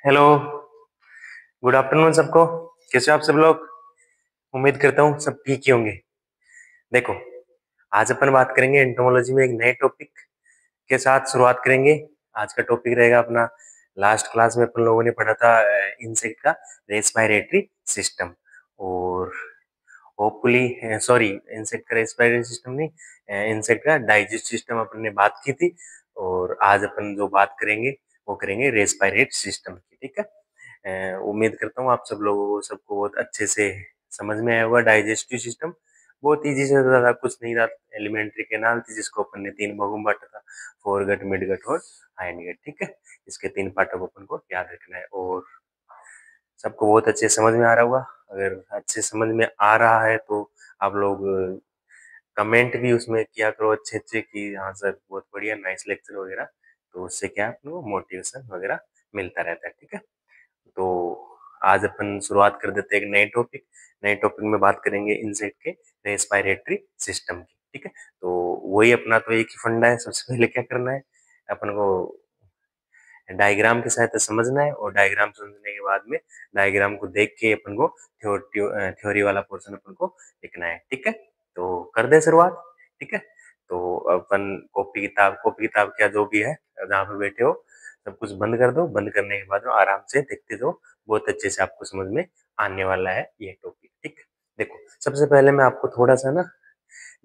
Hello. Good afternoon सबको। कैसे हो आप सब लोग? उम्मीद करता हूँ सब ठीक ही होंगे। देखो, आज अपन बात करेंगे एंटोमोलॉजी में एक नए टॉपिक के साथ शुरुआत करेंगे। आज का टॉपिक रहेगा अपना, लास्ट क्लास में अपन लोगों ने पढ़ा था इंसेक्ट का रेस्पिरेटरी सिस्टम। और होपफुली सॉरी, इंसेक्ट का रेस्पिरेटरी सिस्टम नहीं, इंसेक्ट का डाइजेस्ट सिस्टम अपन ने बात की थी। और आज अपन जो बात करेंगे वो करेंगे रेस्पिरेटरी सिस्टम की। ठीक है। उम्मीद करता हूँ आप सब लोगों को सबको बहुत अच्छे से समझ में आया होगा। डाइजेस्टिव सिस्टम बहुत इजी से ज्यादा कुछ नहीं रहा, एलिमेंट्री कैनाल थी जिसको अपन ने तीन भागों में बांटा था, फोरगट, मिडगट और हाइंडगट। ठीक है। इसके तीन पार्टों को अपन को याद रखना है और सबको बहुत अच्छे से समझ में आ रहा होगा। अगर अच्छे समझ में आ रहा है तो आप लोग कमेंट भी उसमें किया करो अच्छे अच्छे कि हाँ सर बहुत बढ़िया, नाइस लेक्चर वगैरह। तो उससे क्या है, अपने को मोटिवेशन वगैरह मिलता रहता है। ठीक है। तो आज अपन शुरुआत कर देते हैं एक नए टॉपिक। नए टॉपिक में बात करेंगे इंसेक्ट के रेस्पिरेटरी सिस्टम की। ठीक है। तो वही अपना तो एक ही फंडा है। सबसे पहले क्या करना है, अपन को डायग्राम की सहायता से समझना है और डायग्राम समझने के बाद में डायग्राम को देख के अपन को थ्योरी वाला पोर्शन अपन को लिखना है। ठीक है। तो कर दे शुरुआत। ठीक है। तो अपन कॉपी किताब क्या जो भी है जहाँ पे बैठे हो सब कुछ बंद कर दो। बंद करने के बाद में आराम से देखते जाओ, बहुत अच्छे से आपको समझ में आने वाला है ये टॉपिक। ठीक। देखो, सबसे पहले मैं आपको थोड़ा सा ना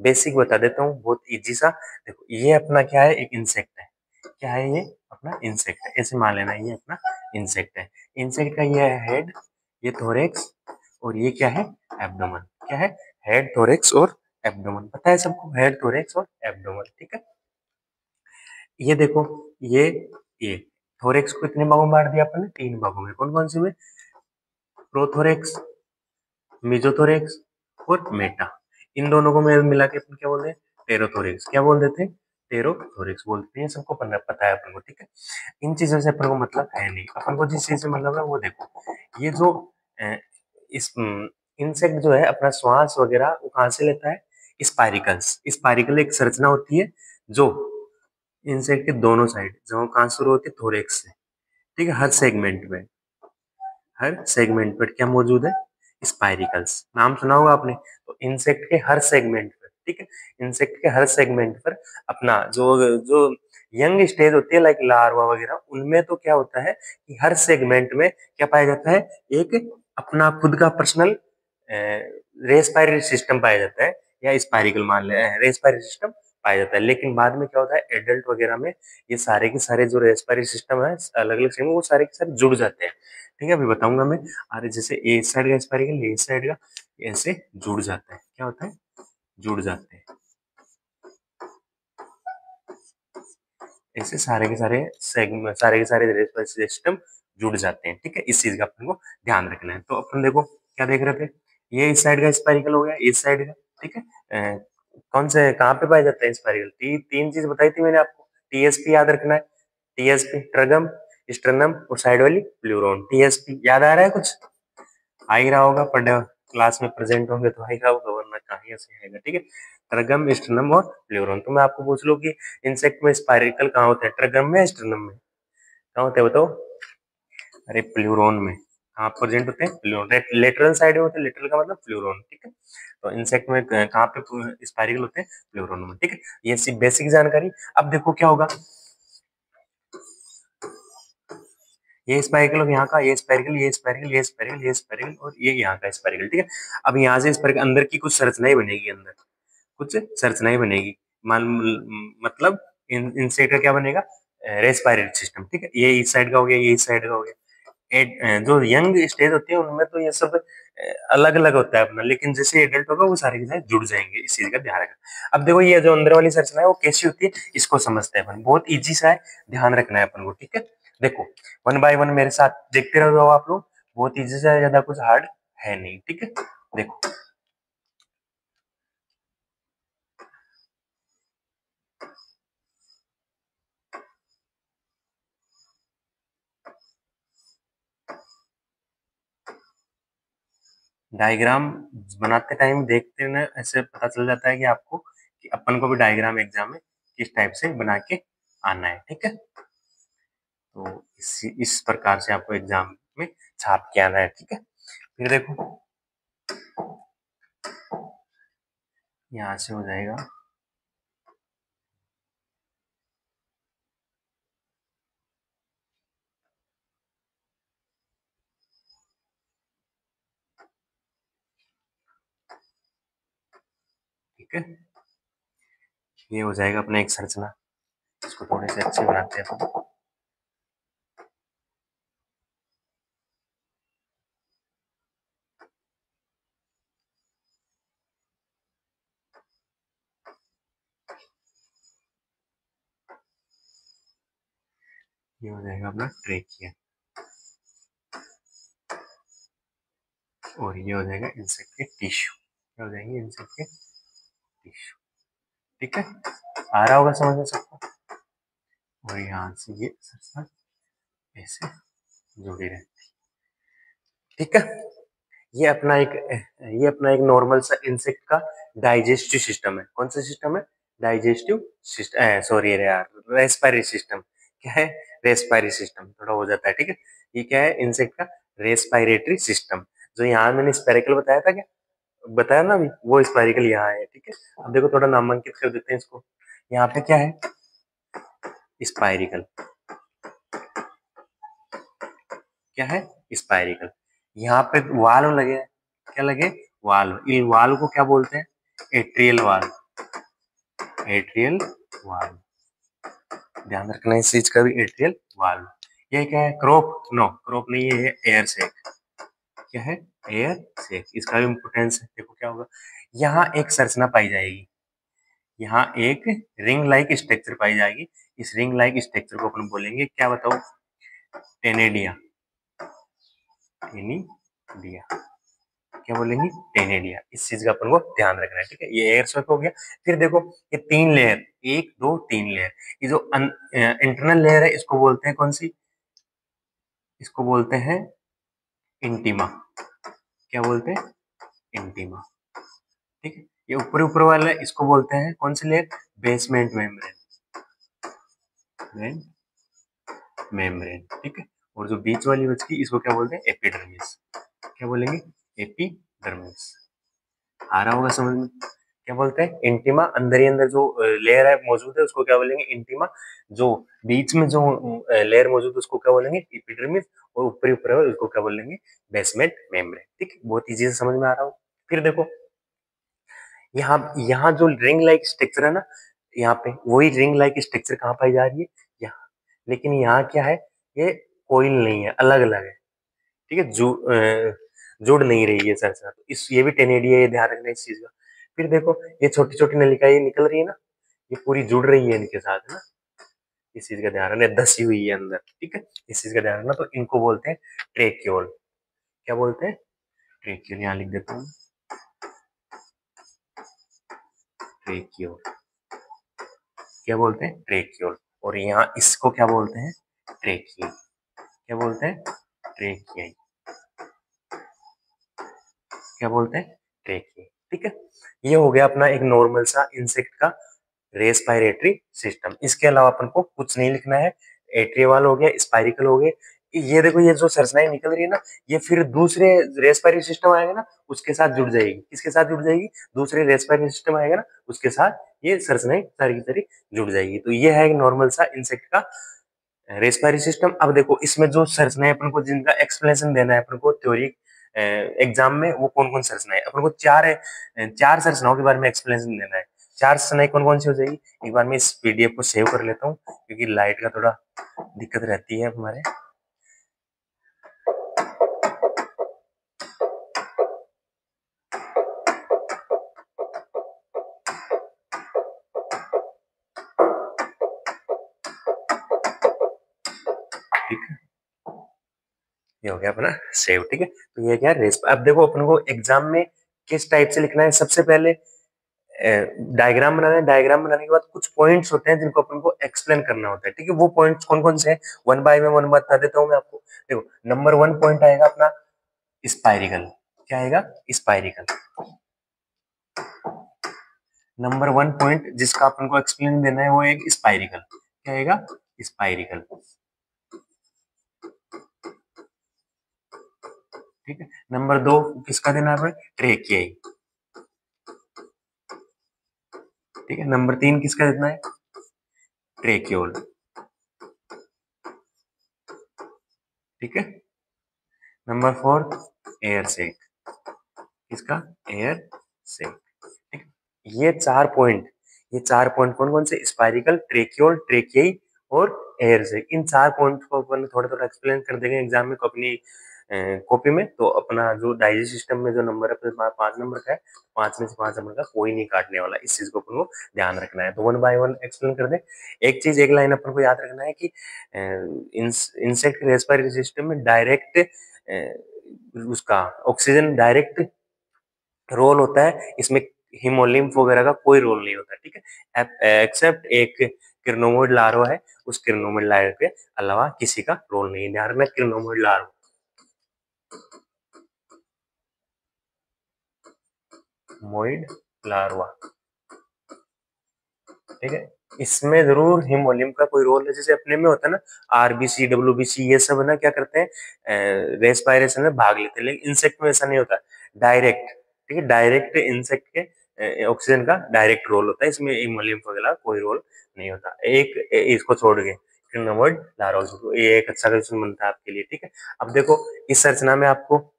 बेसिक बता देता हूँ, बहुत इजी सा। देखो, ये अपना क्या है, एक इंसेक्ट है। क्या है ये? अपना इंसेक्ट है। ऐसे मान लेना ये अपना इंसेक्ट है। इंसेक्ट का ये है हेड, ये थोरेक्स, और ये क्या है, एब्डोमन। क्या है? हेड, थोरेक्स और एब्डोमन। पता है सबको, हेड, थोरेक्स और एब्डोमन। ठीक है। ये देखो, ये ये थोरेक्स को कितने भागों में बांट दिया अपन ने? तीन भागों में। कौन कौन से में? प्रोथोरेक्स, मेजोथोरेक्स और मेटा। इन दोनों को मिला के अपन क्या बोलते हैं? टेरोथोरेक्स। क्या बोल देते हैं? टेरोथोरेक्स बोलते हैं। सबको पता है अपन को। ठीक है। इन चीजों से अपन को मतलब है नहीं। अपन को जिस चीज से मतलब है वो देखो, ये जो अ, इस इंसेक्ट जो है अपना श्वास वगैरह वो कहाँ से लेता है? स्पाइरिकल्स। स्पाइरिकल एक संरचना होती है जो इंसेक्ट के दोनों साइड, जो कहाँ शुरू होती है? थोरेक्स से। ठीक है। हर सेगमेंट पर क्या मौजूद है? स्पाइरिकल्स। नाम सुना होगा आपने। तो इंसेक्ट के हर सेगमेंट पर, ठीक है, इंसेक्ट के हर सेगमेंट पर अपना जो जो यंग स्टेज होती है लाइक लार्वा वगैरह, उनमें तो क्या होता है कि हर सेगमेंट में क्या पाया जाता है? एक अपना खुद का पर्सनल रेस्पिरेटरी सिस्टम पाया जाता है, या स्पाइरिकल मान ले, रेस्पिरेटरी सिस्टम पाया जाता है। लेकिन बाद में क्या होता है, एडल्ट वगैरह में ये सारे के सारे जो रेस्पिरेटरी सिस्टम है अलग अलग सेगमेंट, वो सारे के सारे जुड़ जाते हैं। ठीक है। अभी बताऊंगा मैं। अरे जैसे ए साइड का स्पाइरिकल ए साइड का ऐसे जुड़ जाता है। क्या होता है? जुड़ जाते हैं। ऐसे सारे के सारे रेस्पिरेटरी सिस्टम जुड़ जाते हैं। ठीक है। इस चीज का अपन को ध्यान रखना है। तो अपन देखो क्या देख रहे थे, ये इस साइड का स्पाइरिकल हो गया, इस साइड का। ठीक है। कौन से कहाँ पे पाया जाता है स्पाइरिकल? तीन चीज बताई थी मैंने आपको। टीएसपी याद रखना है। टीएसपी ट्रगम, स्टर्नम और साइड वाली प्लूरोन। टीएसपी याद आ रहा है कुछ? आ ही रहा होगा, पढ़े क्लास में प्रेजेंट होंगे तो आ ही रहा होगा, वरना कहीं ऐसे आएगा। ठीक है। ट्रगम, स्टर्नम और प्लूरोन। तो मैं आपको पूछ लूं कि इंसेक्ट में स्पाइरिकल कहाँ होते हैं, ट्रगम में, स्टर्नम में? कहाँ होते हैं बताओ? अरे प्लूरोन में। कहाँ प्रेजेंट होते हैं? प्लूरोन। लेटरल साइड में होते हैं, लेटरल का मतलब प्लूरोन। ठीक है। तो इंसेक्ट में कहाँ पे स्पाइरिकल होते हैं? प्लूरोन में। ठीक है। ये सिर्फ बेसिक जानकारी। अब देखो क्या होगा, ये स्पाइरल और यहाँ का, ये स्पाइरल, ये स्पाइरल, ये स्पाइरल, ये स्पाइरल और ये यहाँ का स्पाइरल। ठीक है। अब यहाँ से स्पाइरल अंदर की कुछ संरचनाएं बनेगी, अंदर कुछ संरचनाएं बनेगी। मान मतलब इंसेक्ट का क्या बनेगा? Respiratory system. ठीक है। ये इस साइड का हो गया, ये इस साइड का हो गया। जो यंग स्टेज होती है उनमें तो ये सब अलग अलग होता है अपना, लेकिन जैसे एडल्ट होगा वो सारे के सारे जुड़ जाएंगे। इस चीज का ध्यान रखना। अब देखो ये जो अंदर वाली संरचना है वो कैसी होती है, इसको समझते हैं अपन। बहुत इजी सा है, ध्यान रखना है अपन को। ठीक है। देखो, वन बाय वन मेरे साथ देखते रहो आप लोग। बहुत इजी सा है, ज्यादा कुछ हार्ड है नहीं। ठीक है। देखो, डायग्राम बनाते टाइम देखते ना ऐसे पता चल जाता है कि आपको कि अपन को भी डायग्राम एग्जाम में किस टाइप से बना के आना है। ठीक है। तो इस प्रकार से आपको एग्जाम में छाप के आना है, ठीक है। फिर देखो यहाँ से हो जाएगा, ठीक है। ये हो जाएगा अपना एक संरचना, इसको थोड़े से अच्छे बनाते हैं अपन। ये हो जाएगा अपना ट्रेकिया, और ये हो जाएगा इंसेक्ट के टिश्यू, क्या हो जाएंगे इंसेक्ट के टिश्यू, ठीक है। आ रहा होगा समझ में सबको। और यहाँ से ये संरचना ऐसे जुड़ी रहती, ठीक है। ये अपना एक ये अपना एक नॉर्मल सा इंसेक्ट का डाइजेस्टिव सिस्टम है। कौन सा सिस्टम है? डाइजेस्टिव सिस्टम, सॉरी यार, रेस्पिरेटरी सिस्टम। क्या है? रेस्पिरेटरी सिस्टम, थोड़ा हो जाता है, ठीक है। ये क्या है? इंसेक्ट का रेस्पिरेटरी सिस्टम। जो यहाँ मैंने स्पेरिकल बताया था, क्या बताया ना अभी, वो स्पेरिकल यहाँ है, ठीक है। अब देखो थोड़ा नामांकित कर देते हैं इसको। यहाँ पे क्या है? स्पाइरिकल, क्या है? स्पाइरिकल। यहाँ पे वाल्व लगे हैं, क्या लगे? वाल्व। इन वाल्व को क्या बोलते हैं? Atrial valve, atrial valve. ध्यान रखना इस चीज का भी, एट्रियल वाल्व। ये क्या है? क्रॉप? नो, क्रॉप नहीं, ये है एयर सैक। क्या है? Air sac. इसका भी इंपोर्टेंस है, देखो क्या होगा। यहाँ एक संरचना पाई जाएगी, यहाँ एक रिंग लाइक स्ट्रक्चर पाई जाएगी। इस रिंग लाइक स्ट्रक्चर को अपन बोलेंगे, क्या बताओ? टेनेडिया, टेनिडिया, क्या बोलेंगे? टेनेडिया। इस चीज का अपन को ध्यान रखना है, ठीक है। ये एयर सैक हो गया। फिर देखो ये तीन लेयर, एक दो तीन लेयर, ये जो इंटरनल लेयर है इसको बोलते हैं कौन सी? इसको बोलते हैं इंटीमा। क्या बोलते हैं? इंटीमा, ठीक है। ये ऊपर ऊपर वाला है, इसको बोलते हैं कौन सी लेयर? बेसमेंट मेम्ब्रेन, मेम्ब्रेन, ठीक है। और जो बीच वाली बचती इसको क्या बोलते हैं? एपिडर्मिस। क्या बोलेंगे? एपिडर्मिस। आ रहा होगा समझ में। क्या बोलते हैं? इंटीमा। अंदर ही अंदर जो लेयर है मौजूद है उसको क्या बोलेंगे? इंटीमा। जो बीच में जो लेयर मौजूद है उसको क्या बोलेंगे? एपिडर्मिस। और ऊपर ऊपर है उसको क्या बोलेंगे? बेसमेंट मेम्ब्रेन, ठीक है। बहुत इजी से समझ में आ रहा हो। फिर देखो यहाँ यहाँ जो रिंग लाइक स्ट्रक्चर है ना, यहाँ पे वही रिंग लाइक स्ट्रक्चर कहाँ पाई जा रही है? यहाँ। लेकिन यहाँ क्या है? ये कोईल नहीं है, अलग अलग है, ठीक है। जुड़ नहीं रही है सर सर, इस ये भी टेनेडिया, ये ध्यान रखना इस चीज का। फिर देखो ये छोटी छोटी नलिकाएं निकल रही है ना, ये पूरी जुड़ रही है इनके साथ, है ना। इस चीज का ध्यान रखना, धसी हुई है अंदर, ठीक है। इस चीज का ध्यान रखना। तो इनको बोलते हैं ट्रेक्योल। क्या बोलते हैं? ट्रेक्योल। यहाँ लिख देता हूँ, ट्रेक्योल। क्या बोलते हैं? ट्रेक्योल। और यहाँ इसको क्या बोलते हैं? ट्रेकिया। क्या बोलते हैं? ट्रेकिया। क्या बोलते हैं? ट्रेकिया, ठीक है। ये हो गया अपना एक नॉर्मल सा इंसेक्ट का रेस्पिरेटरी सिस्टम। इसके अलावा अपन को कुछ नहीं लिखना है। एट्रियल हो गया, स्पाइरिकल हो गए। ये देखो ये जो संरचनाएं निकल रही है ना, ये फिर दूसरे रेस्पिरेटरी सिस्टम आएगा ना, उसके साथ जुड़ जाएगी। किसके साथ जुड़ जाएगी? दूसरे रेस्पिरेटरी सिस्टम आएगा ना, उसके साथ ये संरचनाएं सारी की सारी जुड़ जाएगी। तो ये है एक नॉर्मल सा इंसेक्ट का रेस्पिरेटरी सिस्टम। अब देखो इसमें जो संरचनाएं अपन को जिनका एक्सप्लेनेशन देना है अपन को थ्योरी एग्जाम में, वो कौन कौन संरचनाएं अपन को? चार संरचनाओं के बारे में एक्सप्लेनेशन देना है। चार संरचनाएं कौन कौन सी हो जाएगी? एक बार मैं इस पीडीएफ को सेव कर लेता हूँ, क्योंकि लाइट का थोड़ा दिक्कत रहती है हमारे। ठीक है, ये हो गया अपना सेव, ठीक है। तो ये क्या है? रेस्प। अब देखो अपन को एग्जाम में किस टाइप से लिखना है। सबसे पहले डायग्राम बनाना है। डायग्राम बनाने के बाद कुछ पॉइंट्स होते हैं जिनको अपन को एक्सप्लेन करना होता है, ठीक है। वो पॉइंट्स कौन कौन से हैं? वन बाय वन बता देता हूँ मैं आपको। देखो नंबर वन पॉइंट आएगा अपना स्पाइरिकल। क्या आएगा? स्पाइरिकल। नंबर वन पॉइंट जिसका अपन को एक्सप्लेन देना है वो एक स्पाइरिकल। क्या आएगा? स्पाइरिकल। ठीक है। नंबर 2 किसका देना है, ट्रेकियाई। ठीक है। नंबर 3 किसका देना है, ट्रेक्योल। ठीक है। नंबर 4 एयर सेक, किसका, एयर सेक। ठीक है। ये चार पॉइंट कौन कौन से, स्पाइरिकल, ट्रेक्योल, ट्रेकियाई और एयर सेक। इन 4 पॉइंट को अपन थोड़ा थोड़ा एक्सप्लेन कर देंगे एग्जाम में को अपनी कॉपी में। तो अपना जो डाइजेस्ट सिस्टम में जो नंबर है अपने पास 5 नंबर का है, 5 में से 5 नंबर का कोई नहीं काटने वाला। इस चीज को अपन को ध्यान रखना है। तो वन बाय वन एक्सप्लेन कर दे। एक चीज, एक लाइन अपन को याद रखना है कि इंसेक्ट रेस्पिरेटरी सिस्टम में डायरेक्ट उसका ऑक्सीजन डायरेक्ट रोल होता है, इसमें हीमोलिम्फ वगैरह का कोई रोल नहीं होता। ठीक है। एक्सेप्ट एक क्रिनोमोइड लार्वा है, उस क्रिनोमोइड लार्वा के अलावा किसी का रोल नहीं है। ध्यान रखना, क्रिनोमोइड लार्वा, मोइड लार्वा। ठीक है। इसमें जरूर हिमोलियम का कोई रोल है, जैसे अपने में होता है ना आरबीसी, डब्ल्यूबीसी, ये सब है ना क्या करते हैं, रेस्पिरेशन में भाग लेते हैं। लेकिन इंसेक्ट में ऐसा नहीं होता, डायरेक्ट। ठीक है। डायरेक्ट इंसेक्ट के ऑक्सीजन का डायरेक्ट रोल होता है, इसमें हिमोलियम वगैरह कोई रोल नहीं होता। इसको छोड़ के क्रिनोमोइड लार्वा, ये एक अच्छा क्वेश्चन बनता है आपके लिए। ठीक है। अब देखो इस संरचना में आपको,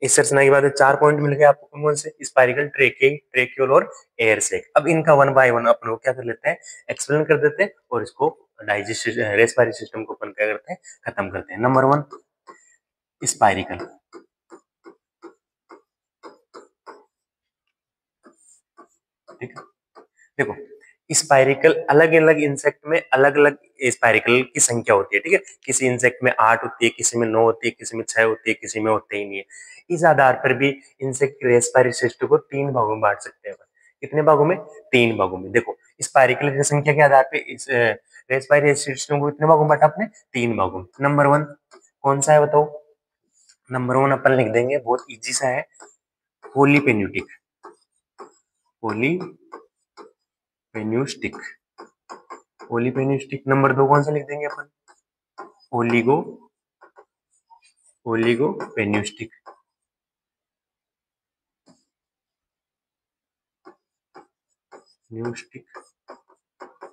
इस संरचना के बाद 4 पॉइंट मिल गए आपको कौन कौन से, स्पाइरिकल, ट्रेकिंग, ट्रेक्यूल और एयर सेक। अब इनका वन बाय वन अपन लोग क्या कर लेते हैं, एक्सप्लेन कर देते हैं और इसको डाइजेस्ट रेस्पिरेटरी सिस्टम को अपन क्या करते हैं, खत्म करते हैं। Number 1 spiracle. ठीक है। देखो स्पाइरिकल, अलग अलग इंसेक्ट में अलग अलग स्पाइरिकल की संख्या होती है। ठीक है। किसी इंसेक्ट में 8 होती है, किसी में 9 होती है, किसी में 6 होती है, किसी में होते ही नहीं है। इस आधार पर भी इंसेक्ट के रेस्पिरेटरी सिस्टम को 3 भागों में बांट सकते हैं। कितने भागों में, 3 भागों में। देखो स्पाइरिकल की संख्या के आधार पर इस रेस्पिरेटरी सिस्टम को कितने भागों में बांटा आपने, 3 भागों में। नंबर 1 कौन सा है बताओ। नंबर 1 अपन लिख देंगे, बहुत इजी सा है, पोलीपेन्यूटिक। पोलीपेन्यूस्टिक, पोलीपेन्यूस्टिक। नंबर 2 कौन सा लिख देंगे अपन, ओलिगो, ओलिगोपेन्यूस्टिक। न्यूस्टिक।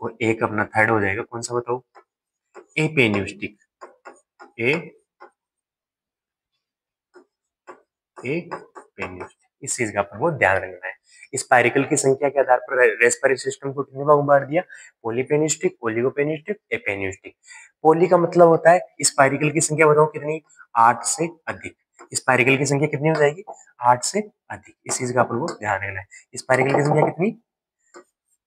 और एक अपना थर्ड हो जाएगा, कौन सा बताओ, एपेन्यूस्टिक। ए एपेन्यूस्टिक। इस चीज का अपन को ध्यान रखना है। स्पाइरिकल की संख्या के आधार पर रेस्पिरेटरी सिस्टम को कितने भागों में बांट दिया, पोलीपेन्यूस्टिक, ओलिगोपेन्यूस्टिक, एपेन्यूस्टिक। पोली का मतलब होता है स्पाइरिकल की संख्या बताओ कितनी, 8 से अधिक। स्पाइरिकल की संख्या कितनी हो जाएगी, 8 से अधिक। इस चीज का अपन को ध्यान रखना है। स्पाइरिकल की संख्या कितनी,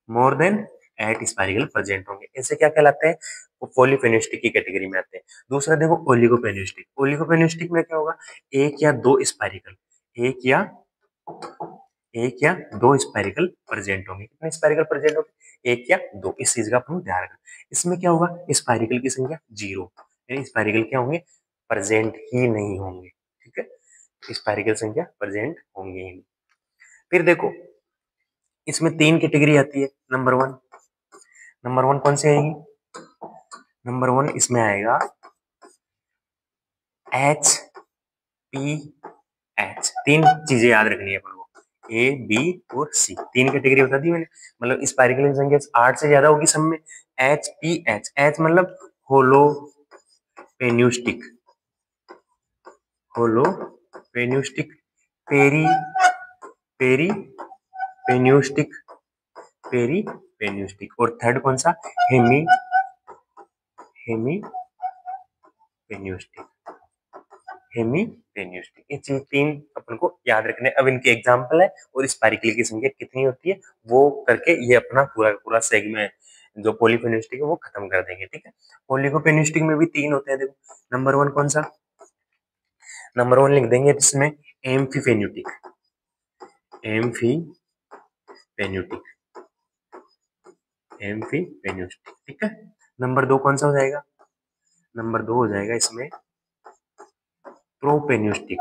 मोर देन 8 स्पाइरिकल प्रेजेंट होंगे, ऐसे क्या कहलाते हैं, वो पॉलीफेनिस्टिक की कैटेगरी में आते हैं। दूसरा देखो ओलिगोपेनिस्टिक। ओलिगोपेनिस्टिक में क्या होगा, एक या दो स्पाइरिकल, एक या एक या दो स्पाइरिकल प्रेजेंट होंगे। कितने स्पाइरिकल प्रेजेंट होंगे, एक या दो। इस चीज का अपन ध्यान रखना। इसमें क्या होगा, स्पाइरिकल की संख्या 0, यानी स्पाइरिकल क्या होंगे, प्रेजेंट ही नहीं होंगे। ठीक है। स्पाइरिकल संख्या प्रेजेंट होंगे ही नहीं। फिर देखो इसमें 3 कैटेगरी आती है। नंबर वन कौन सी आएगी, नंबर 1 इसमें आएगा एच पी एच। 3 चीजें याद रखनी है अपन को, ए बी और सी। 3 कैटेगरी बता दी मैंने। मतलब स्पाइरिकल की संख्या 8 से ज्यादा होगी सब में। एच पी एच, एच मतलब होलो पेन्यूस्टिक, होलो पेन्यूस्टिक, पेरी पेरी पेन्यूस्टिक, पेरी पेन्यूस्टिक। और थर्ड कौन सा, हेमी हेमी पेन्यूस्टिक, हेमीपेन्यूस्टिक। ये चीज 3 अपन को याद रखने। अब इनके एग्जांपल है और स्पाइरिकल की संख्या कितनी होती है वो करके ये अपना पूरा पूरा सेगमेंट जो पॉलीफेन्यूस्टिक है वो खत्म कर देंगे। ठीक है। ओलिगोपेन्यूस्टिक में भी 3 होते हैं। देखो नंबर 1 कौन सा, नंबर 1 लिख देंगे इसमें एम्फीफेन्यूटिक, एम्फीफेन्यूटिक, एम्फीफेन्यूस्टिक। ठीक है। नंबर 2 कौन सा हो जाएगा, नंबर 2 हो जाएगा इसमें प्रोपेन्यूस्टिक,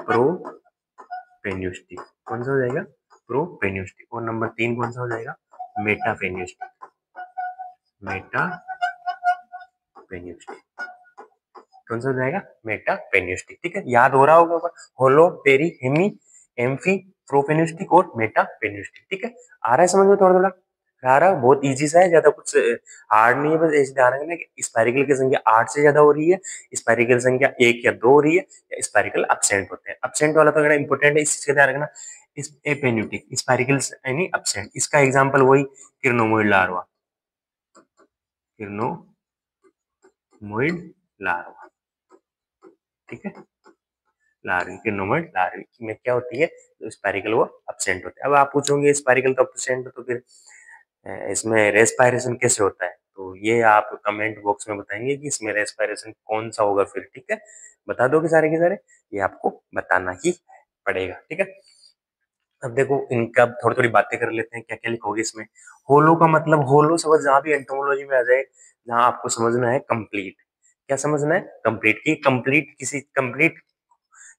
प्रोपेन्यूस्टिक। कौन सा हो जाएगा, प्रोपेन्यूस्टिक। और नंबर 3 कौन सा हो जाएगा, मेटाफेन्यूस्टिक, मेटाफेन्यूस्टिक। कौन सा हो जाएगा, मेटापेन्यूस्टिक। ठीक है, याद हो रहा होगा, होलो, पेरी, हेमी, एम्फी, प्रोपेन्यूस्टिक और मेटापेन्यूस्टिक। ठीक है, आ रहा है समझ में थोड़ा थोड़ा, आ रहा है, बहुत इजी सा है, ज्यादा कुछ हार्ड नहीं है, बस ऐसे ध्यान रखना कि स्पाइरिकल की संख्या 8 से ज्यादा हो रही है, स्पाइरिकल संख्या 1 या 2 हो रही है, या स्पाइरिकल एब्सेंट होते हैं। एब्सेंट वाला तो इंपॉर्टेंट है, इस चीज का ध्यान रखना। इस एपेन्यूटिक स्पाइरिकल यानी एब्सेंट, इसका एग्जांपल वही क्रिनोमोइड लार्वा, क्रिनोमोइड लार्वा। ठीक है, लार्वी, क्रिनोमोइड लार्वी में क्या होती है, तो स्पाइरिकल वो एब्सेंट होते हैं। अब आप पूछोगे स्पाइरिकल तो एब्सेंट, तो फिर इसमें रेस्पायरेशन कैसे होता है, तो ये आप कमेंट बॉक्स में बताएंगे कि इसमें रेस्पायरेशन कौन सा होगा फिर। ठीक है, बता दोगे सारे के सारे, ये आपको बताना ही पड़ेगा। ठीक है, अब देखो इनका थोड़ी थोड़ी बातें कर लेते हैं, क्या क्या लिखोगे इसमें। होलो का मतलब, होलो शब्द जहां भी एंटोमोलॉजी में आ जाए, जहां आपको समझना है कंप्लीट, क्या समझना है, कंप्लीट की, कंप्लीट किसी कंप्लीट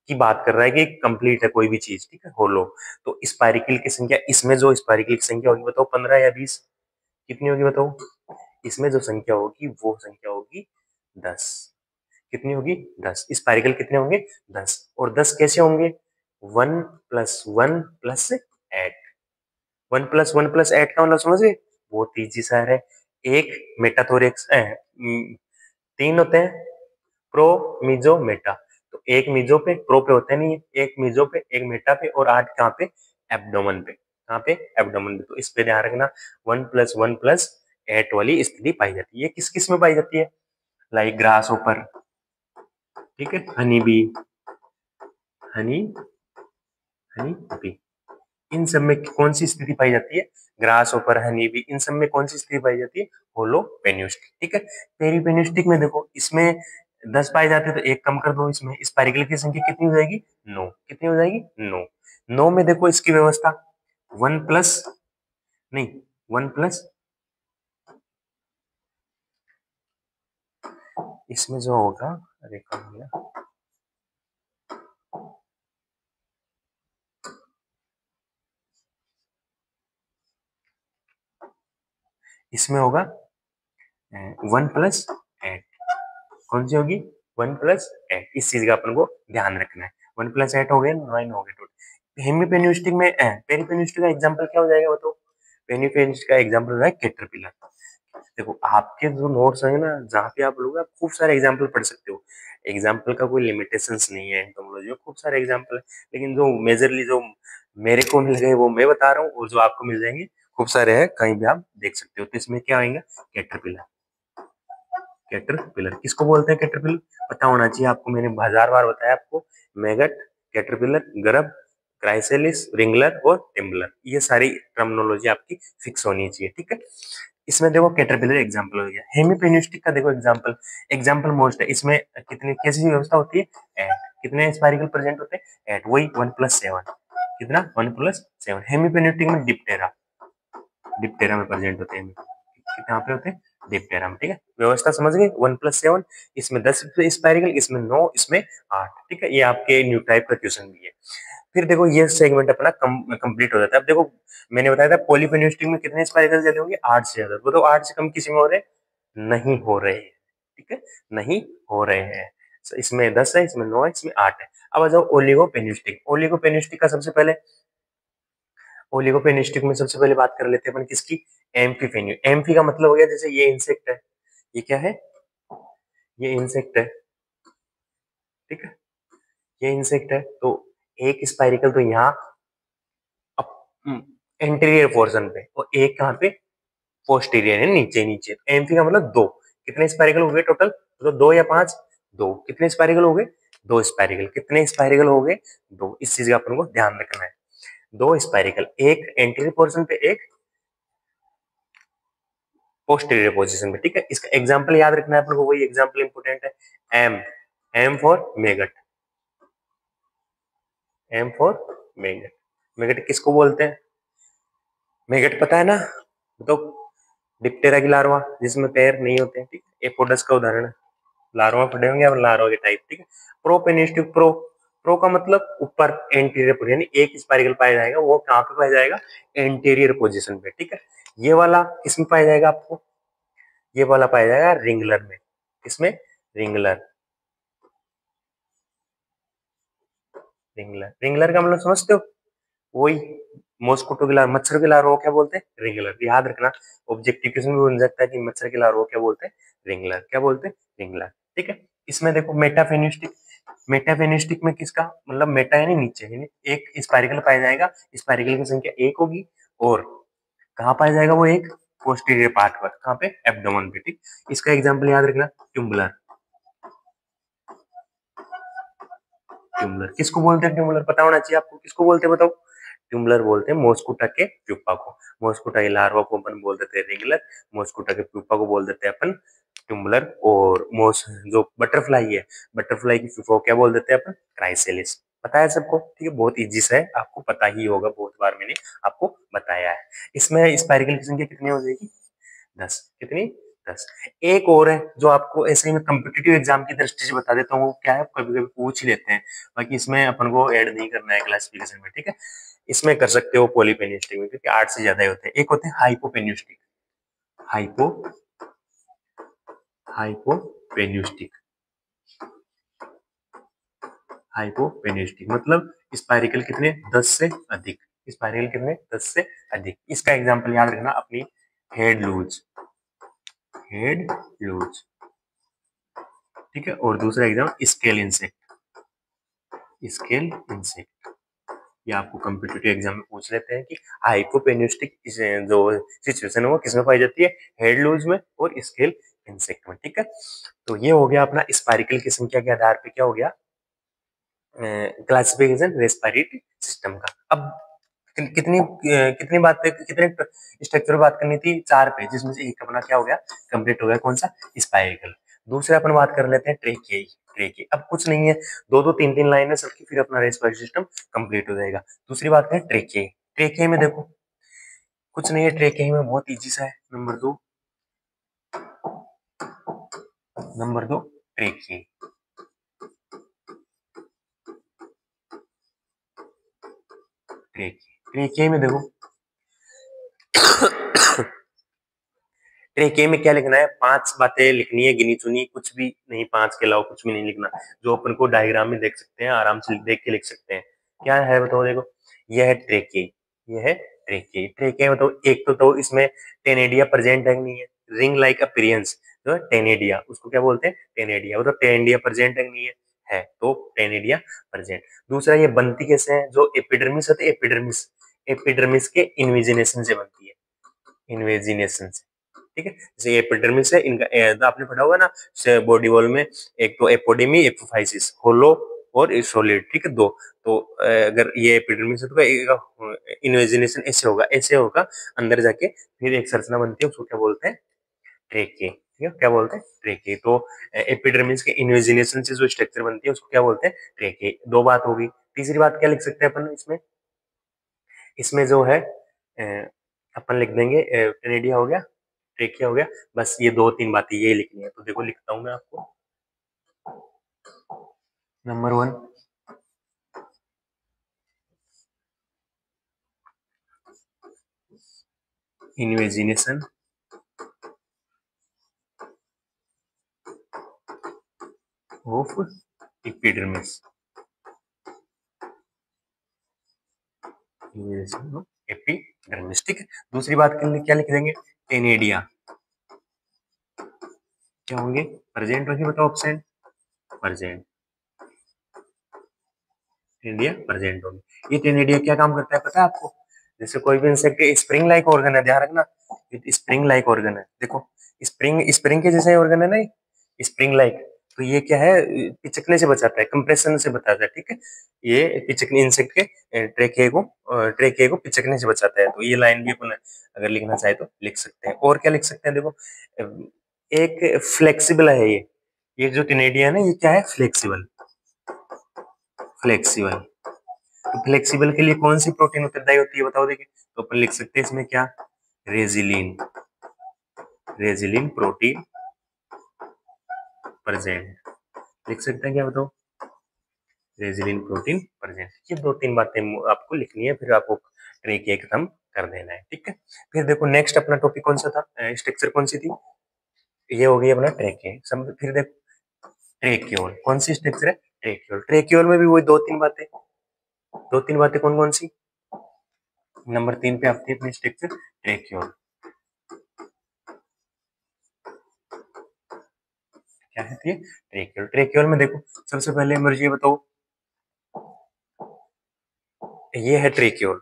की बात कर रहा है कि कंप्लीट है कोई भी चीज। ठीक है, होलो, तो स्पाइरिकल की संख्या, इसमें जो स्पाइरिकल की संख्या होगी बताओ, 15 या 20, कितनी होगी बताओ। इसमें जो संख्या होगी वो संख्या होगी 10। कितनी होगी, 10। स्पाइरिकल कितने होंगे, 10। और 10 कैसे होंगे, 1 प्लस 1 प्लस 8। 1 प्लस 1 प्लस 8 का मतलब समझ गए, बहुत इजी सा है। एक मेटाथोरिक्स 3 होते हैं, प्रो, मीजो, मेटा। तो एक मीजो पे, प्रो पे होते नहीं है, एक मीजो पे, एक मेटा पे, और 8 कहाँ पे, एब्डोमेन पे। कहाँ पे, एब्डोमेन पे। तो इस पे ध्यान रखना, 1 प्लस 1 प्लस 8 वाली स्थिति पाई जाती है। ये किस किस में पाई जाती है, लाइक ग्रास ऊपर, ठीक है, honey bee, honey honey bee, इन सब में कौन सी स्थिति पाई जाती है, ग्रास ऊपर, हनी बी, इन सब में कौन सी स्थिति पाई जाती है, होलोपेन्यूस्टिक। ठीक है, पेरीपेन्यूस्टिक में देखो, इसमें 10 पाए जाते हैं, तो एक कम कर दो, इसमें स्पाइरिकल की संख्या कितनी हो जाएगी, 9। कितनी हो जाएगी, 9। 9 में देखो इसकी व्यवस्था, 1 प्लस, नहीं 1 प्लस, इसमें जो होगा, अरे कम हो गया, इसमें होगा 1 प्लस 8। कौन सी होगी, 1 प्लस 8। इस चीज का अपन को ध्यान रखना है। 1 प्लस 8 हो गए, 9 हो गए टोटल। हेमीपेन्यूस्टिक में पेरीपेन्यूस्टिक का एग्जांपल क्या हो जाएगा बताओ, पेरीपेन्यूस्टिक का एग्जांपल हो जाएगा कैटरपिलर। देखो आपके जो नोट्स है ना, जहाँ पे आप लोग आप खूब सारे एग्जांपल पढ़ सकते हो, एग्जांपल का कोई लिमिटेशंस नहीं है एंटोमोलॉजी में, खूब सारे एग्जांपल है। लेकिन जो मेजरली जो मेरे को मिल गए वो मैं बता रहा हूँ, और जो आपको मिल जाएंगे खूब सारे हैं, कहीं भी आप देख सकते हो। तो इसमें क्या आएगा, कैटरपिलर। कैटरपिलर किसको बोलते हैं, कैटरपिलर पता होना चाहिए आपको, मैंने 1000 बार बताया आपको। मैगट, कैटरपिलर, ग्रब, क्राइसेलिस, रिंगलर और टिम्बलर, ये सारी टर्मिनोलॉजी आपकी फिक्स होनी चाहिए। ठीक है, इसमें देखो कैटरपिलर एग्जांपल हो गया। हेमीपेन्यूस्टिक का देखो एग्जांपल, एग्जांपल मोस्ट है। इसमें कितनी कैसी व्यवस्था होती है, 8। कितने स्पाइरिकल प्रेजेंट होते हैं, 8। वही 1 प्लस 7, कितना, 1 प्लस 7। हेमीपेन्यूस्टिक में डिप्टेरा, डिप्टेरा में प्रेजेंट होते हैं, कहाँ पे होते हैं, डिप्टेरा में। ठीक है, व्यवस्था समझ गए, 1 प्लस 7, इसमें 10 स्पाइरिकल, इसमें 9, इसमें 8। ठीक है, ये आपके न्यू टाइप का क्वेश्चन भी है। फिर देखो ये सेगमेंट अपना कंप्लीट हो जाता है। अब देखो मैंने बताया था पॉलीपेन्यूस्टिक में कितने स्पाइरल ज्यादा होंगे, 8 से ज्यादा। वो तो 8 से कम किसी में हो रहे नहीं हो रहे हैं। ठीक है, नहीं हो रहे हैं। इसमें 10 है, इसमें 9 है, इसमें 8 है। अब आ जाओ ओलिगोपेन्यूस्टिक। ओलिगोपेन्यूस्टिक का सबसे पहले, ओलिगोपेन्यूस्टिक में सबसे पहले बात कर लेते हैं अपन किसकी, एम्फीपेन्यू। एम्फी का मतलब हो गया जैसे ये इंसेक्ट है, ये क्या है, ये इंसेक्ट है। ठीक है, ये इंसेक्ट है, तो एक स्पाइरिकल तो यहाँ एंटीरियर पोर्शन पे, और एक कहाँ पे, पोस्टीरियर है, नीचे नीचे। एम्फी का मतलब 2। कितने स्पाइरिकल हो गए टोटल, तो 2 या 5, 2। कितने स्पाइरिकल हो गए, 2 स्पाइरिकल। कितने स्पाइरिकल हो गए, 2। इस चीज का अपन को ध्यान रखना है, 2 स्पाइरिकल, एक एंटीरियर पोर्शन पे, एक पोस्टीरियर पोजीशन पे। ठीक है, इसका एग्जांपल याद रखना है अपन को, वही एग्जांपल इंपोर्टेंट है। M, M for maggot, M for maggot. Maggot किसको बोलते हैं, मेगट पता है ना, तो डिप्टेरा की लार्वा जिसमें पैर नहीं होते हैं। ठीक है, एपोडस का उदाहरण है, लार्वा पड़े होंगे अब लार्वा के टाइप। ठीक है, प्रोपेनिस्टिक, प्रो, प्रो का मतलब ऊपर, एंटीरियर पोजीशन, यानी एक स्पाइरिकल पाया जाएगा, वो कहाँ पे पाया जाएगा, एंटीरियर पोजीशन पे। ठीक है, ये वाला किसमें पाया जाएगा आपको, ये वाला पाया जाएगा रिंगलर में। किसमें, रिंगलर। रिंगलर। रिंगलर का मतलब समझते हो? वही मॉस्किटो की लार्वा, मच्छर की लार्वा को क्या बोलते हैं? रिंगलर। याद रखना, ऑब्जेक्टिव क्वेश्चन में बन सकता है कि मच्छर की लार्वा को क्या बोलते हैं? रिंगलर। क्या बोलते हैं? रिंगलर। ठीक है। इसमें देखो मेटाफेनिस्टिक, मेटाफेनिस्टिक में किसका मतलब मेटा यानी नीचे, यानी एक स्पाइरिकल पाया जाएगा, स्पाइरिकल की संख्या एक होगी, और कहाँ पाया जाएगा वो एक? पोस्टीरियर पार्ट पर। कहाँ पे? एब्डोमेन पे। ठीक। इसका एग्जांपल याद रखना, ट्यूबुलर। ट्यूबुलर किसको बोलते हैं? ट्यूबुलर पता होना चाहिए आपको, किसको बोलते हैं बताओ? ट्यूबुलर बोलते हैं मॉस्कुटा के प्यूपा को। मॉस्कुटा के लार्वा को अपन बोल देते हैं रिंगलर, मॉस्कुटा के प्यूपा को बोल देते हैं अपन ट्यूबुलर, और मोस जो बटरफ्लाई है, बटरफ्लाई की प्यूपा को क्या बोल देते हैं अपन? क्राइसेलिस। पता है सबको? ठीक है, बहुत इजी सा है, आपको पता ही होगा, बहुत बार मैंने आपको बताया है। इसमें स्पाइरिकल की संख्या कितनी हो जाएगी? 10। कितनी? 10। एक और है जो आपको ऐसे ही मैं कम्पिटिटिव एग्जाम की दृष्टि से बता देता हूँ, वो क्या है, कभी कभी पूछ ही लेते हैं, बाकी इसमें अपन को ऐड नहीं करना है क्लासिफिकेशन में। ठीक है। इसमें कर सकते हो पॉलीपेनिस्टिक में, क्योंकि 8 से ज्यादा ही होते हैं। एक होते हैं हाइपोपेनिस्टिक। हाइपो हाइपोपेनिस्टिक हाइपोपेनिस्टिक मतलब स्पाइरिकल कितने? 10 से अधिक। स्पाइरिकल कितने? 10 से अधिक। इसका एग्जांपल याद रखना अपनी, हेड लूज, हेड लूज। ठीक है। और दूसरा exam scale insect, scale insect. ये आपको कम्पिटिटिव एग्जाम में पूछ लेते हैं कि हाइपोपेनिस्टिक जो सिचुएशन है वो किसमें पाई जाती है? हेड लूज में और स्केल इंसेक्ट में। ठीक है। तो ये हो गया अपना स्पाइरिकल की संख्या के आधार पे क्या हो गया, क्लासिफिकेशन रेस्पिरेटरी सिस्टम का। अब कितनी बात पे, कितने स्ट्रक्चर बात करनी थी? 4 पे, जिसमें से एक अपना क्या हो गया, कंप्लीट हो गया। कौन सा? स्पाइरिकल। दूसरा अपन बात कर लेते हैं ट्रेकियाई। ट्रेकिया अब कुछ नहीं है, दो दो तीन तीन लाइन है सबकी, फिर अपना रेस्पिरेटरी सिस्टम कंप्लीट हो जाएगा। दूसरी बात है ट्रेकियाई। ट्रेकियाई में देखो कुछ नहीं है, ट्रेकियाई में बहुत इजी सा है। नंबर 2 ट्रेकियाई। ट्रेकियाई में देखो ट्रेके में क्या लिखना है? 5 बातें लिखनी है, गिनी चुनी, कुछ भी नहीं, 5 के अलावा कुछ भी नहीं लिखना। जो अपन को डायग्राम में देख सकते हैं, आराम से देख के लिख सकते हैं। क्या है बताओ? देखो यह है ट्रेके, यह है ट्रेके। ट्रेके बताओ, एक तो इसमें टेनेडिया प्रेजेंट है नहीं है? रिंग लाइक अपीयरेंस जो है टेनेडिया, उसको क्या बोलते हैं? टेनेडिया। मतलब टेनेडिया प्रेजेंट है नहीं है? है तो टेनेडिया प्रेजेंट। दूसरा, ये बनती कैसे है? जो एपिडर्मिस होती है, एपिडर्मिस, एपिडर्मिस के इन्वेजिनेशन से बनती है, इन्वेजिनेशन से। ठीक है। जैसे एपिडर्मिस है, इनका आपने पढ़ा होगा ना बॉडी वॉल में, एक तो एपोडेमी, एपोफाइसिस, होलो और सॉलिड। ठीक है, दो। तो अगर ये एपिडर्मिस है तो इन्वेजिनेशन ऐसे होगा, ऐसे होगा, अंदर जाके फिर एक संरचना बनती है, उसको क्या बोलते हैं? ट्रेके। ठीक है, क्या बोलते हैं? ट्रेके। तो एपिडर्मिस के इन्वेजिनेशन से जो स्ट्रक्चर बनती है उसको क्या बोलते हैं? ट्रेके। दो बात होगी। तीसरी बात क्या लिख सकते हैं अपन इसमें? इसमें जो है अपन लिख देंगे टेनेडिया हो गया, ट्रेकिया हो गया, बस ये 2-3 बातें ये लिखनी है। तो देखो लिखता हूं मैं आपको। Number 1, invagination of epidermis, invagination of epidermis. ठीक है। दूसरी बात के लिए क्या लिख देंगे? टेनेडिया क्या होंगे? प्रेजेंट होंगे, बताओ ऑप्शन। प्रेजेंट, टेनेडिया प्रेजेंट होंगे। ये टेनेडिया क्या काम करता है पता है आपको? जैसे कोई भी इंसेक्ट स्प्रिंग लाइक ऑर्गन है, ध्यान रखना, स्प्रिंग लाइक ऑर्गन है। देखो स्प्रिंग, स्प्रिंग के जैसे ऑर्गन है ना, स्प्रिंग लाइक। तो ये क्या है? पिचकने से बचाता है, कंप्रेशन से बचाता है। ठीक है। ये पिचकने इंसेक्ट के ट्रेके को पिचकने से बचाता है। तो ये लाइन भी अपन अगर लिखना चाहे तो लिख सकते हैं। और क्या लिख सकते हैं? देखो एक फ्लेक्सिबल है ये जो टिनेडिया है ना, ये क्या है? Flexible, flexible. तो फ्लेक्सिबल के लिए कौन सी प्रोटीन उत्तरदायी होती है बताओ? देखिए, तो अपन लिख सकते हैं इसमें क्या? रेजिलिन, रेजिलिन प्रोटीन प्रेजेंट। लिख सकते हैं क्या बताओ? रेजिलिन प्रोटीन प्रेजेंट। ये 2-3 बातें आपको लिखनी है, फिर आपको ट्रेक ये खत्म कर देना है। ठीक है। फिर देखो नेक्स्ट अपना टॉपिक कौन सा था, स्ट्रक्चर कौन सी थी? ये हो गई अपना ट्रेके। फिर देखो ट्रेक्योल, कौन सी स्ट्रक्चर है? ट्रेक्योल। ट्रेक्योल में भी वही 2-3 बातें, दो तीन बातें कौन कौन सी? नंबर 3 पे आती है अपनी स्ट्रक्चर ट्रेक्योल। क्या है ये? ट्रेक्योल। ट्रेक्योल में देखो सबसे पहले मुझे ये बताओ, ये है ट्रेक्योल।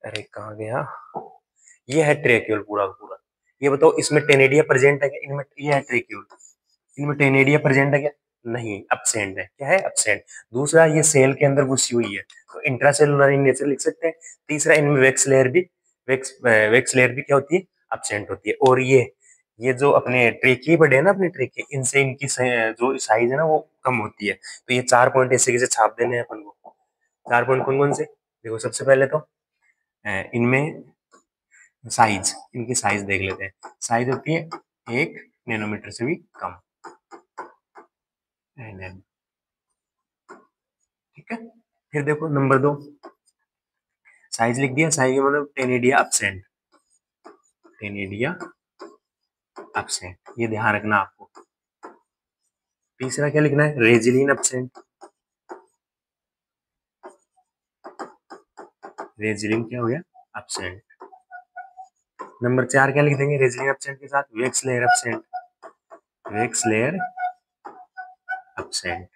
अरे कहाँ गया? ये है ट्रेक्योल पूरा का पूरा। ये बताओ इसमें टेनेडिया प्रेजेंट है क्या? इनमें ये है ट्रेक्योल, इनमें टेनेडिया प्रेजेंट है क्या? नहीं, एब्सेंट है। क्या है? एब्सेंट। दूसरा, ये सेल के अंदर घुसी हुई है तो इंट्रासेलुलर इन नेचर लिख सकते हैं। तीसरा, इनमें वेक्स लेयर भी क्या होती है? एब्सेंट होती है। और ये जो अपने ट्रेकी बड़े हैं ना, अपने ट्रेकी, इनसे इनकी जो साइज है ना वो कम होती है। तो ये 4 पॉइंट ऐसे कैसे छाप देने हैं अपन को। 4 पॉइंट कौन कौन से? देखो सबसे पहले तो इनमें साइज, इनकी साइज देख लेते हैं। साइज होती है 1 नैनोमीटर से भी कम। ठीक है। फिर देखो नंबर 2, साइज लिख दिया। साइज मतलब टेनिडिया एब्सेंट, टेनिडिया एब्सेंट, ये ध्यान रखना आपको। तीसरा क्या लिखना है? रेजिलिन एब्सेंट। रेजिलिन क्या हो गया? एब्सेंट। नंबर 4 क्या लिख देंगे रेजिलिन एब्सेंट के साथ? Wax layer absent, wax layer absent.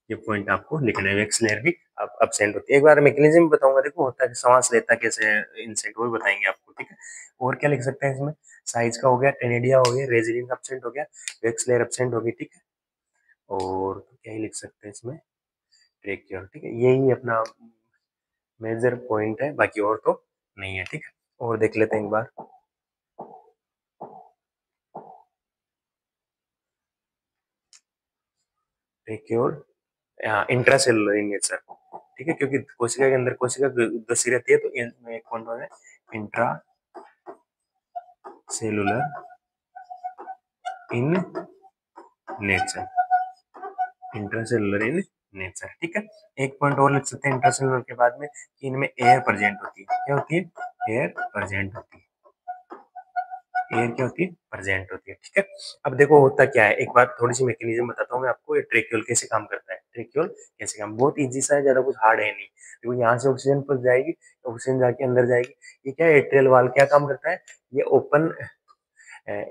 ये पॉइंट आपको लिखना है। वेक्स लेयर भी एब्सेंट होती है। एक बार मैकेनिज्म बताऊंगा, देखो होता है सांस लेता कैसे है इंसेक्ट, वो भी बताएंगे आपको। ठीक है। और क्या लिख सकते हैं इसमें? साइज का हो गया, टेनिडिया हो गया, रेजिलिन एब्सेंट हो गया, वेक्स लेयर एब्सेंट हो गई। ठीक है। और क्या ही लिख सकते हैं इसमें? ट्रेक्योल। ठीक है। यही अपना मेजर पॉइंट है, बाकी और तो नहीं है। ठीक है। और देख लेते हैं एक बार। ट्रेक्योल इंट्रासेलुलर इन नेचर। ठीक है, क्योंकि कोशिका के अंदर कोशिका दसी रहती है तो इनमें एक पॉइंट है intra cellular in nature, intracellular in nature. ठीक है। एक पॉइंट और लिख सकते हैं इंट्रासेलुलर के बाद में कि इनमें एयर प्रेजेंट होती है। क्या होती है? एयर प्रेजेंट होती है। एयर क्या होती है? प्रेजेंट होती है। ठीक है। अब देखो होता क्या है, एक बार थोड़ी सी मैकेनिज्म बताता हूँ मैं आपको। ये ट्रेक्यूल कैसे काम करता है। ट्रेक्यूल कैसे काम, बहुत इजी सा है, ज्यादा कुछ हार्ड है नहीं। देखो यहाँ से ऑक्सीजन पहुंच जाएगी, ऑक्सीजन जाके अंदर जाएगी। ये क्या है? एट्रियल वाल क्या काम करता है? ये open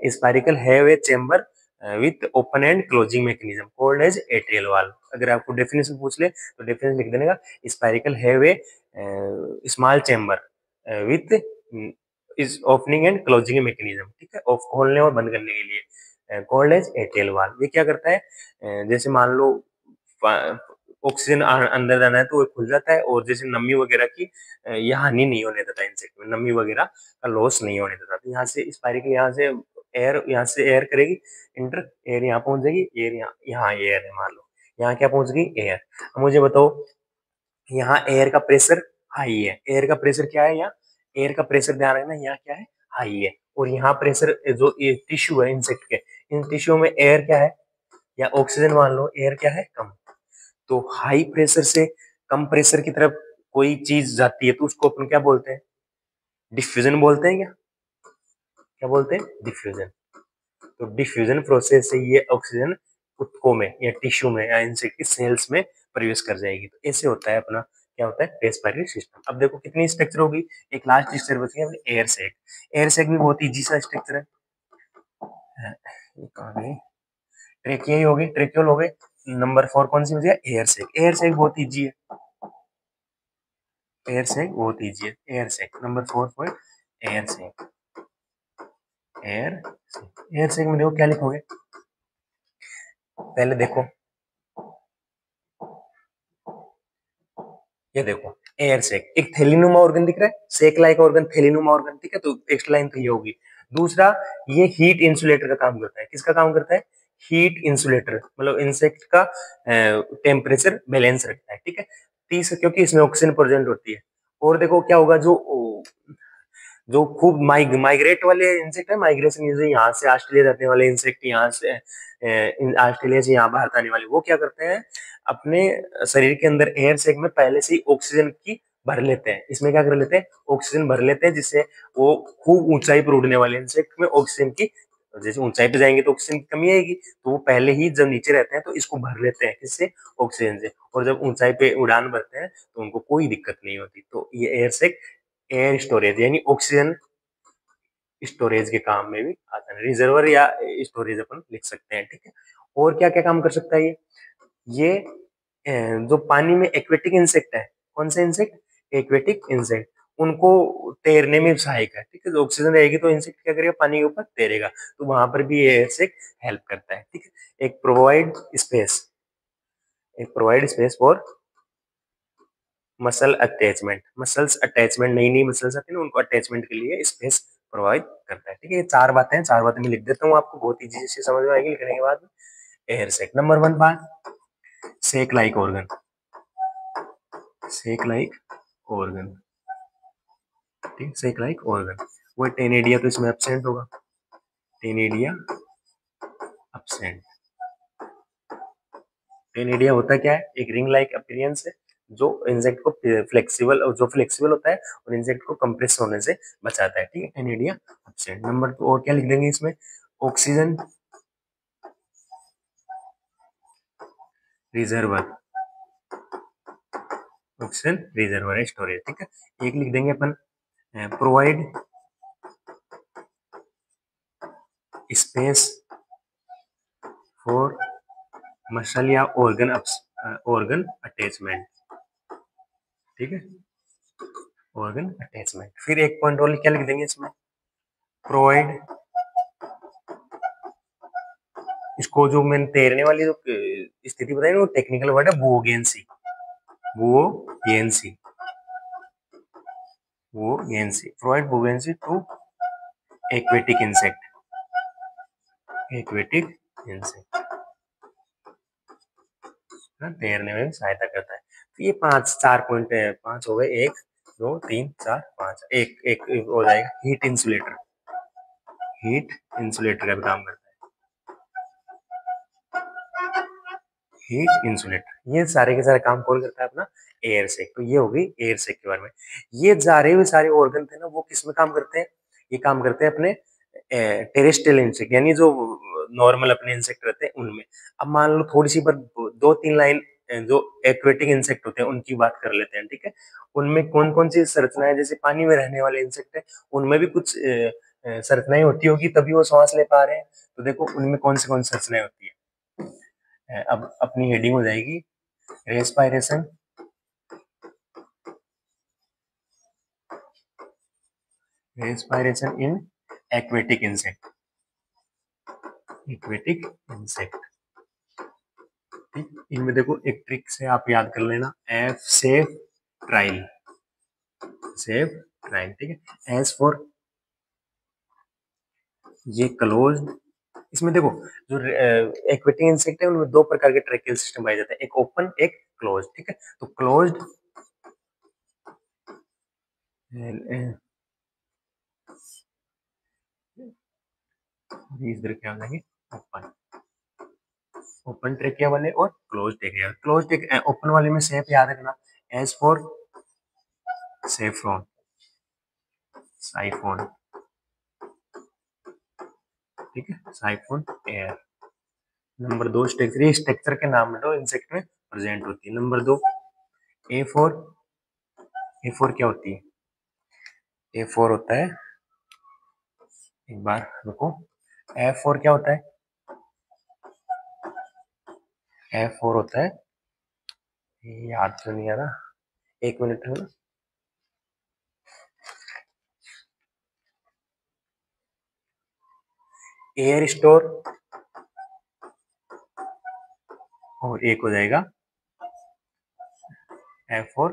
spiracle have a chamber with open and closing mechanism called as atrial valve. अगर आपको डेफिनेशन पूछ ले तो डेफिनेशन लिख देने का, spiracle have A small chamber with is opening and closing mechanism. ठीक है। ऑफ खोलने और बंद करने के लिए कॉल्ड एज एट्रियल वाल्व। ये क्या करता है? जैसे मान लो ऑक्सीजन अंदर जाना है तो वो खुल जाता है, और जैसे नमी वगैरह की ये हानि नहीं होने देता इंसेक्ट में, नमी वगैरह का लॉस नहीं होने देता। तो यहाँ से स्पाइरिकल, यहाँ से एयर करेगी इंटर, एयर यहाँ पहुंच जाएगी, एयर यहाँ एयर है मान लो, यहाँ क्या पहुंच गई? एयर। अब मुझे बताओ, यहाँ एयर का प्रेशर हाई है। एयर का प्रेशर क्या है यहाँ? एयर का प्रेशर ध्यान रखना, यहाँ क्या है? हाई है। और यहाँ प्रेशर जो ये टिश्यू है इंसेक्ट के, इन टिश्यू में एयर क्या है? या ऑक्सीजन मान लो, एयर क्या है? कम। तो हाई प्रेशर से कम प्रेशर की तरफ कोई चीज जाती है तो उसको अपन क्या बोलते हैं? डिफ्यूजन बोलते हैं क्या? क्या बोलते हैं? डिफ्यूजन। तो डिफ्यूजन प्रोसेस से ये ऑक्सीजन ऊतकों में या टिश्यू में या इंसेक्ट की सेल्स में प्रवेश कर जाएगी। तो ऐसे होता है अपना, क्या होता है? Respiratory system. अब देखो कितनी स्ट्रक्चर होगी, एक लास्ट स्ट्रक्चर बची है अपनी एयर सैक। एयर सैक भी बहुत इजी सा स्ट्रक्चर है। कहाँ गई? ट्रेकिया ही हो गई, ट्रेक्यूल हो गए। नंबर 4 कौन सी बची है? Air sac. एयर सैक बहुत इजी है, एयर सैक बहुत इजी है। Air sac number 4 point, air sac. Air air sac में देखो क्या लिखोगे, पहले देखो, ये देखो एयर सैक, एक थैलीनुमा ऑर्गन दिख रहा है, सैक लाइक ऑर्गन, थैलीनुमा ऑर्गन। ठीक है, तो एक्स्ट्रा लाइन तो ये होगी। दूसरा, ये हीट इंसुलेटर का काम करता है। किसका काम करता है? हीट इंसुलेटर, मतलब इंसेक्ट का टेम्परेचर बैलेंस रखता है। ठीक है। तीसरा, क्योंकि इसमें ऑक्सीजन प्रेजेंट होती है। और देखो क्या होगा, जो खूब माइग्रेट वाले इंसेक्ट है, माइग्रेशन जैसे यहाँ से ऑस्ट्रेलिया जाने वाले इंसेक्ट, यहाँ से ऑस्ट्रेलिया से यहाँ बाहर आने वाले, वो क्या करते हैं? अपने शरीर के अंदर एयर सैक में पहले से ही ऑक्सीजन की भर लेते हैं। इसमें क्या कर लेते हैं? ऑक्सीजन भर लेते हैं, जिससे वो खूब ऊंचाई पर उड़ने वाले इंसेक्ट में ऑक्सीजन की तो जैसे ऊंचाई पे जाएंगे तो ऑक्सीजन की कमी आएगी, तो वो पहले ही जब नीचे रहते हैं तो इसको भर लेते हैं, किससे? ऑक्सीजन से। और जब ऊंचाई पे उड़ान भरते हैं तो उनको कोई दिक्कत नहीं होती। तो ये एयर से एयर स्टोरेज यानी ऑक्सीजन स्टोरेज के काम में भी आता है। रिजर्वर या स्टोरेज अपन लिख सकते हैं, ठीक है। और क्या क्या काम कर सकता है ये जो पानी में एक्वेटिक इंसेक्ट है, कौन सा इंसेक्ट? एक्वेटिक इंसेक्ट, उनको तैरने में सहायक है, ठीक है। जो ऑक्सीजन रहेगी तो इंसेक्ट क्या करेगा? पानी के ऊपर तैरेगा, तो वहां पर भी ये इंसेक्ट हेल्प करता है, ठीक है। एक provide space for muscle attachment, muscles attachment, नई नई मसल्स आती है ना, उनको अटैचमेंट के लिए स्पेस प्रोवाइड करता है, ठीक है। ये चार बातें हैं, चार बातें मैं लिख देता हूँ, आपको बहुत इजी से समझ में आएगी लिखने के बाद। एयर सेक, नंबर 1 बात, सेक लाइक ऑर्गन, सेक लाइक ऑर्गन, ठीक, सेक लाइक ऑर्गन। वो टेनेडिया तो इसमें एब्सेंट होगा, टेनेडिया एब्सेंट। टेनेडिया होता क्या है? एक रिंग लाइक अपीयरेंस है जो इंसेक्ट को फ्लेक्सिबल, जो फ्लेक्सिबल होता है और इंसेक्ट को कंप्रेस होने से बचाता है, ठीक है। टेनेडिया एब्सेंट। नंबर 2 और क्या लिख देंगे इसमें? ऑक्सीजन रिजर्वर, ऑक्सीजन रिजर्वर है, स्टोरेज, ठीक है। एक लिख देंगे अपन प्रोवाइड स्पेस फॉर मसल या ऑर्गन अटैचमेंट, ठीक है, ऑर्गन अटैचमेंट। फिर एक पॉइंट और क्या लिख देंगे इसमें? प्रोवाइड, इसको जो मैंने तैरने वाली जो स्थिति बताई ना, वो टेक्निकल वर्ड है buoyancy, buoyancy, buoyancy, provide buoyancy to aquatic insect, aquatic insect, तैरने में सहायता करता है। तो ये पांच चार पॉइंट है, पांच हो गए, 1 2 3 4 5, एक एक हो जाएगा हीट इंसुलेटर, हीट इंसुलेटर का भी काम करता है, हीट इंसुलेटर। ये सारे के सारे काम कौन करता है? अपना एयर सेक। तो ये हो गई एयर सेक के बारे में। ये सारे भी सारे ऑर्गन थे ना, वो किस में काम करते हैं? ये काम करते हैं अपने टेरेस्ट्रियल इंसेक्ट, यानी जो नॉर्मल अपने इंसेक्ट रहते हैं उनमें। अब मान लो थोड़ी सी पर 2-3 लाइन जो एक्वेटिक इंसेक्ट होते हैं उनकी बात कर लेते हैं, ठीक है। उनमें कौन कौन सी संरचना है? जैसे पानी में रहने वाले इंसेक्ट है, उनमें भी कुछ संरचनाएं होती होगी, तभी वो सांस ले पा रहे हैं। तो देखो उनमें कौन सी संरचनाएं होती है। अब अपनी हेडिंग हो जाएगी respiration, respiration in aquatic insect, aquatic insect, ठीक। इनमें देखो एक ट्रिक से आप याद कर लेना, F safe trial, safe trial, ठीक है। एस फॉर ये क्लोज। इसमें देखो जो एक्वेटिक इंसेक्ट है उनमें दो प्रकार के ट्रैकियल सिस्टम पाए जाते हैं, एक ओपन एक क्लोज, ठीक है। तो क्लोज्ड, इधर क्या हो जाएंगे? ओपन, ओपन ट्रेकिया वाले और क्लोज ट्रेकिया। क्लोज ओपन वाले में सेफ याद रखना, एस फॉर सेफ्रॉन, साइफोन, ठीक है, साइफोन एयर। नंबर 2 स्ट्रक्चर, ये स्ट्रक्चर के नाम लो इंसेक्ट में प्रेजेंट होती है। नंबर 2 ए फोर, ए फोर क्या होती है? ए फोर होता है, एक बार रुको, एफ फोर क्या होता है? एफ फोर होता है, याद तो नहीं आ रहा, एक मिनट है ना। एयर स्टोर, और एक हो जाएगा एफ फोर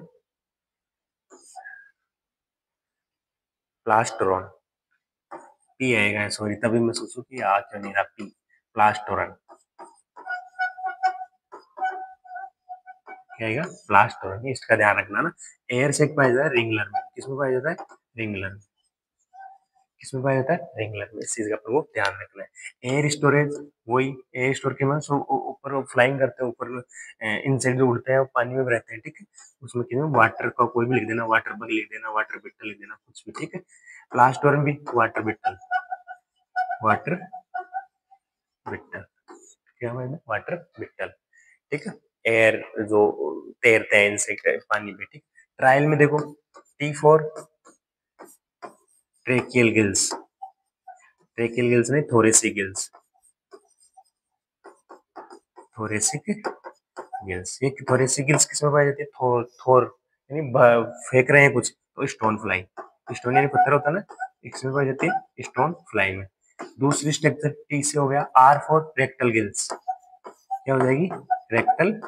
प्लास्टोरॉन, पी आएगा, सॉरी, तभी मैं सोचूं कि आ क्यों नहीं रहा पी, प्लास्टोरन, क्या आएगा? प्लास्टोरन, इसका ध्यान रखना ना। एयर सेक पाया जाता है रिंगलर में, किसमें पाया जाता है? रिंगलर, किसमें पाया जाता है? रिंगलर में। इस चीज का आपको ध्यान रखना है। एयर स्टोरेज, वही एयर स्टोर के में ऊपर फ्लाइंग करते हैं, ऊपर इंसेक्ट जो उड़ते हैं वो पानी में रहते हैं, ठीक है। उसमें क्या वाटर का कोई भी लिख देना, वाटर बग लिख देना, वाटर बिट्टल लिख देना, कुछ भी, ठीक है। प्लास्टोरन भी वाटर बिट्टल, वाटर बिट्टल, क्या हुआ इसमें? वाटर बिट्टल, ठीक है। एयर जो तैरते हैं इंसेक्ट पानी में, ठीक। ट्रायल में देखो, T for tracheal gills, tracheal gills नहीं, थोरेसिक गिल्स, थोरेसिक गिल्स। ये थोरेसिक गिल्स किसमें पाई जाती है? थोर थोर यानी फेंक रहे हैं कुछ, तो स्टोन फ्लाई, स्टोन यानी पत्थर होता है ना, इसमें पाई जाती है स्टोन फ्लाई में। दूसरी स्ट्रक्चर टी से हो गया, आर फॉर रेक्टल गिल्स, क्या हो जाएगी? Rectal,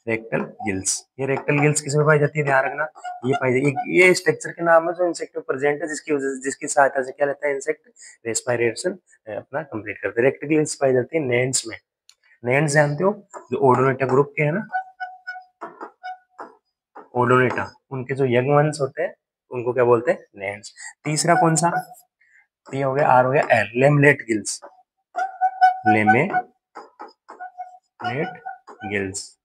rectal gills. ये रेक्टल गिल्स किसमें पाई जाती है? ध्यान रखना, ये पाई जाती, ये स्ट्रक्चर के नाम है जो इंसेक्ट में प्रेजेंट है, जिसकी सहायता से क्या लेता है इंसेक्ट? रेस्पिरेशन अपना कंप्लीट करते हैं। रेक्टल गिल्स पाई जाती है नेंड्स में। नेंड्स जानते हो, जो ओडोनेटा ग्रुप के है ना, ओडोनेटा, उनके जो यंग वंस होते हैं उनको क्या बोलते हैं? नेंड्स। तीसरा कौन सा? टी हो गया, आर हो गया, एल, लेमलेट गिल्स, लेमलेट गिल्स।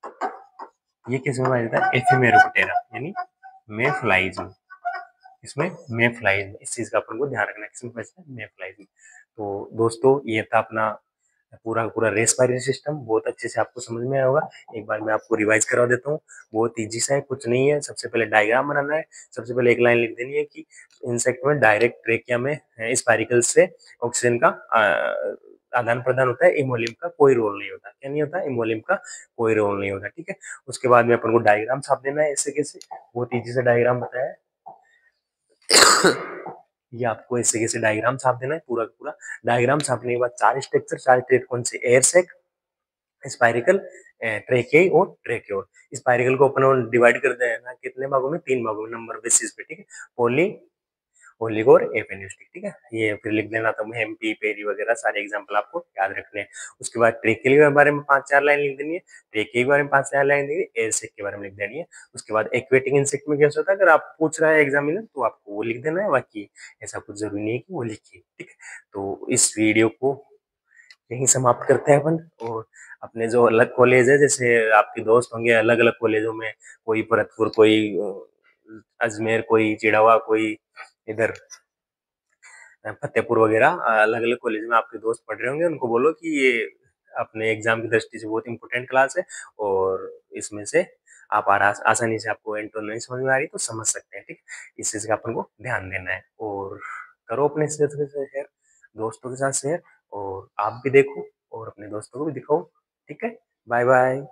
ये किसमें पाया जाता है? एफिमेरोप्टेरा यानी मे फ्लाइज में, इसमें मे फ्लाइज में। इस चीज का अपन को ध्यान रखना है, किसमें पाया जाता है? मे फ्लाइज में। तो दोस्तों ये था अपना पूरा पूरा रेस्पिरेटरी सिस्टम, बहुत अच्छे से आपको समझ में आया होगा। एक बार मैं आपको रिवाइज करवा देता हूँ, बहुत इजी सा है, कुछ नहीं है। सबसे पहले डायग्राम बनाना है, सबसे पहले एक लाइन लिख देनी है कि इंसेक्ट में डायरेक्ट ट्रेकिया में स्पाइरिकल से ऑक्सीजन का आदान प्रदान होता है, इमोलिम का कोई रोल नहीं होता। क्या नहीं होता? इमोलिम का कोई रोल नहीं होता, ठीक है। उसके बाद में अपन को डायग्राम छाप देना है, ऐसे कैसे, बहुत ईजी से डायग्राम बताया है। ये आपको ऐसे कैसे डायग्राम छाप देना है, पूरा का पूरा डायग्राम छापने के बाद चार स्ट्रक्चर, चार ट्रेड कौन से? एयर सेक, स्पाइरिकल, ट्रेके और ट्रेक्योर। स्पाइरिकल को अपन डिवाइड कर देना कितने भागों में? 3 भागों में, नंबर बेसिस पे, ठीक है। पोली, ओलिगोर, एपेन्यूस्टिक, ठीक है। ये फिर लिख देना था, हेम्पी, पेरी वगैरह सारे एग्जांपल आपको याद रखने हैं। उसके बाद ट्रेकियल के बारे में 5-4 लाइन लिख देनी है, ट्रेके के बारे में 5-4 लाइन देनी है, एयर सेक के बारे में लिख देनी है। उसके बाद एक्वेटिक इंसेक्ट में क्या होता है, अगर आप पूछ रहा है एग्जामिनर तो आपको वो लिख देना है, बाकी ऐसा कुछ जरूरी नहीं है कि वो लिखिए, ठीक है। तो इस वीडियो को यहीं समाप्त करते हैं अपन। और अपने जो अलग कॉलेज है, जैसे आपके दोस्त होंगे अलग अलग कॉलेजों में, कोई भरतपुर, कोई अजमेर, कोई चिड़ावा, कोई इधर फतेहपुर वगैरह, अलग अलग कॉलेज में आपके दोस्त पढ़ रहे होंगे, उनको बोलो कि ये अपने एग्जाम की दृष्टि से बहुत इंपॉर्टेंट क्लास है, और इसमें से आप आसानी से, आपको इंट्रो नहीं समझ में आ रही तो समझ सकते हैं, ठीक। इस चीज का अपन को ध्यान देना है, और करो अपने क्षेत्र से शेयर, दोस्तों के साथ शेयर, और आप भी देखो और अपने दोस्तों को भी दिखाओ, ठीक है। Bye bye.